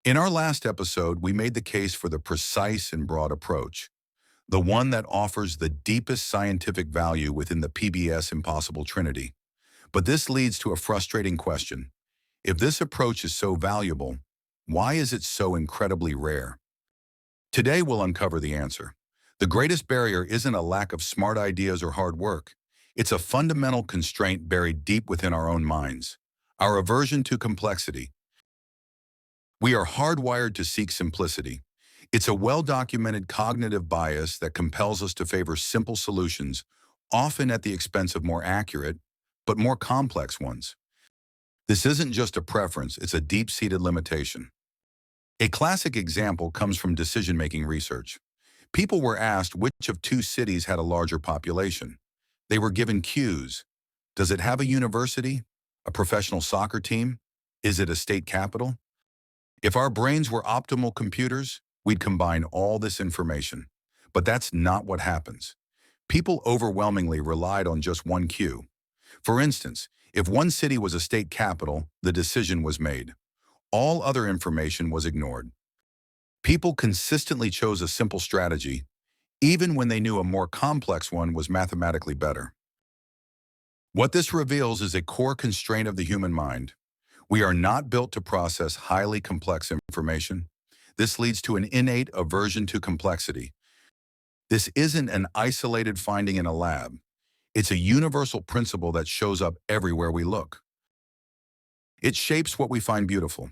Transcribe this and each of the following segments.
In our last episode, we made the case for the precise and broad approach, the one that offers the deepest scientific value within the PBS impossible trinity. But this leads to a frustrating question. If this approach is so valuable, why is it so incredibly rare? Today, we'll uncover the answer. The greatest barrier isn't a lack of smart ideas or hard work. It's a fundamental constraint buried deep within our own minds, our aversion to complexity. We are hardwired to seek simplicity. It's a well-documented cognitive bias that compels us to favor simple solutions, often at the expense of more accurate, but more complex ones. This isn't just a preference, it's a deep-seated limitation. A classic example comes from decision-making research. People were asked which of two cities had a larger population. They were given cues. Does it have a university? A professional soccer team? Is it a state capital? If our brains were optimal computers, we'd combine all this information. But that's not what happens. People overwhelmingly relied on just one cue. For instance, if one city was a state capital, the decision was made. All other information was ignored. People consistently chose a simple strategy, even when they knew a more complex one was mathematically better. What this reveals is a core constraint of the human mind. We are not built to process highly complex information. This leads to an innate aversion to complexity. This isn't an isolated finding in a lab. It's a universal principle that shows up everywhere we look. It shapes what we find beautiful.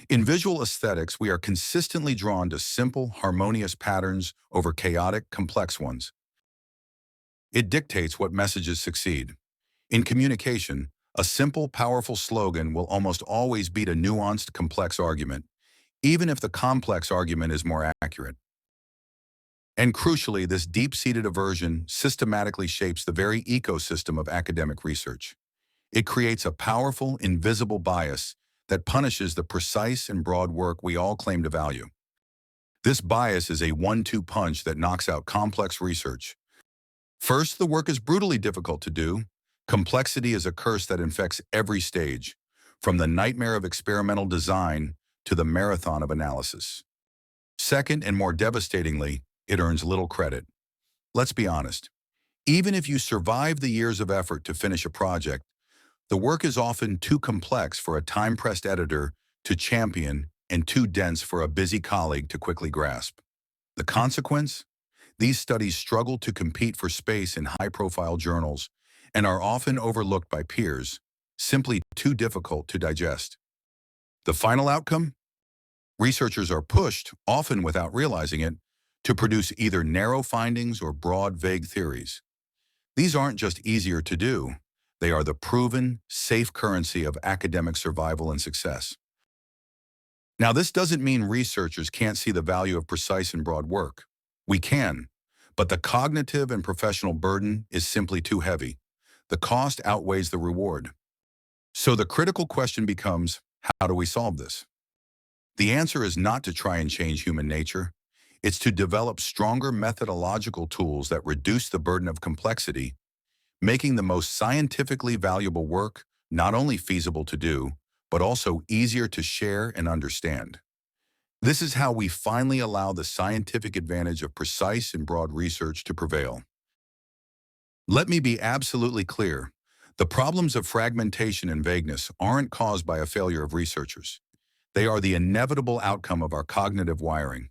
In visual aesthetics, we are consistently drawn to simple, harmonious patterns over chaotic, complex ones. It dictates what messages succeed. In communication, a simple, powerful slogan will almost always beat a nuanced, complex argument, even if the complex argument is more accurate. And crucially, this deep-seated aversion systematically shapes the very ecosystem of academic research. It creates a powerful, invisible bias that punishes the precise and broad work we all claim to value. This bias is a one-two punch that knocks out complex research. First, the work is brutally difficult to do. Complexity is a curse that infects every stage, from the nightmare of experimental design to the marathon of analysis. Second, and more devastatingly, it earns little credit. Let's be honest. Even if you survive the years of effort to finish a project, the work is often too complex for a time-pressed editor to champion and too dense for a busy colleague to quickly grasp. The consequence? These studies struggle to compete for space in high-profile journals and are often overlooked by peers, simply too difficult to digest. The final outcome? Researchers are pushed, often without realizing it, to produce either narrow findings or broad, vague theories. These aren't just easier to do. They are the proven, safe currency of academic survival and success. Now, this doesn't mean researchers can't see the value of precise and broad work. We can, but the cognitive and professional burden is simply too heavy. The cost outweighs the reward. So the critical question becomes, how do we solve this? The answer is not to try and change human nature. It's to develop stronger methodological tools that reduce the burden of complexity, making the most scientifically valuable work not only feasible to do, but also easier to share and understand. This is how we finally allow the scientific advantage of precise and broad research to prevail. Let me be absolutely clear. The problems of fragmentation and vagueness aren't caused by a failure of researchers. They are the inevitable outcome of our cognitive wiring.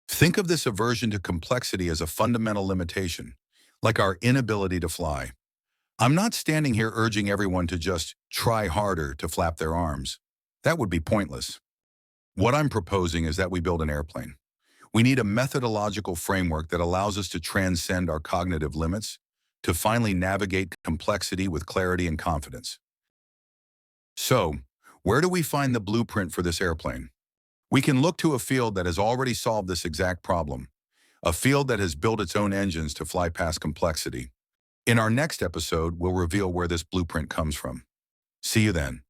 Think of this aversion to complexity as a fundamental limitation, like our inability to fly. I'm not standing here urging everyone to just try harder to flap their arms. That would be pointless. What I'm proposing is that we build an airplane. We need a methodological framework that allows us to transcend our cognitive limits, to finally navigate complexity with clarity and confidence. So, where do we find the blueprint for this airplane? We can look to a field that has already solved this exact problem, a field that has built its own engines to fly past complexity. In our next episode, we'll reveal where this blueprint comes from. See you then.